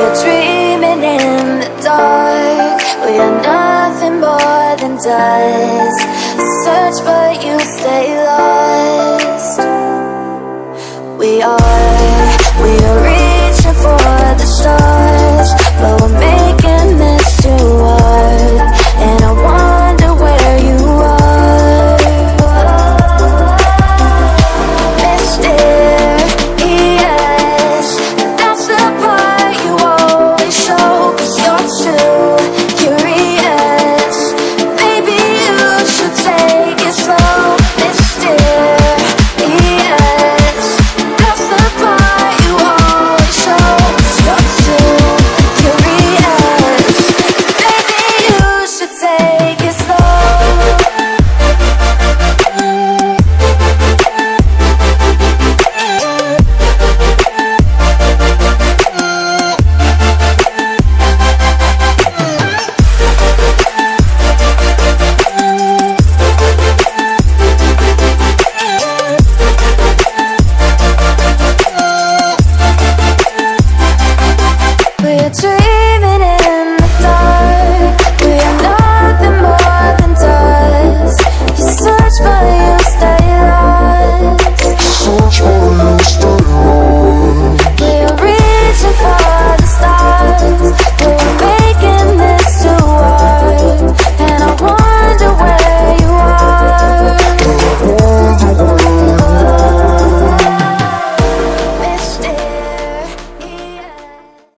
We're dreaming in the dark. We are nothing more than dust. Search but you stay lost. We are reaching for the stars, but we're making this too hard. And I wonder where you are. Mysterious, that's the part you always show. 'Cause you're too curious. Maybe you should take it slow. Mysterious, that's the part you always show. 'Cause you're too curious. Maybe you should take it slow. We're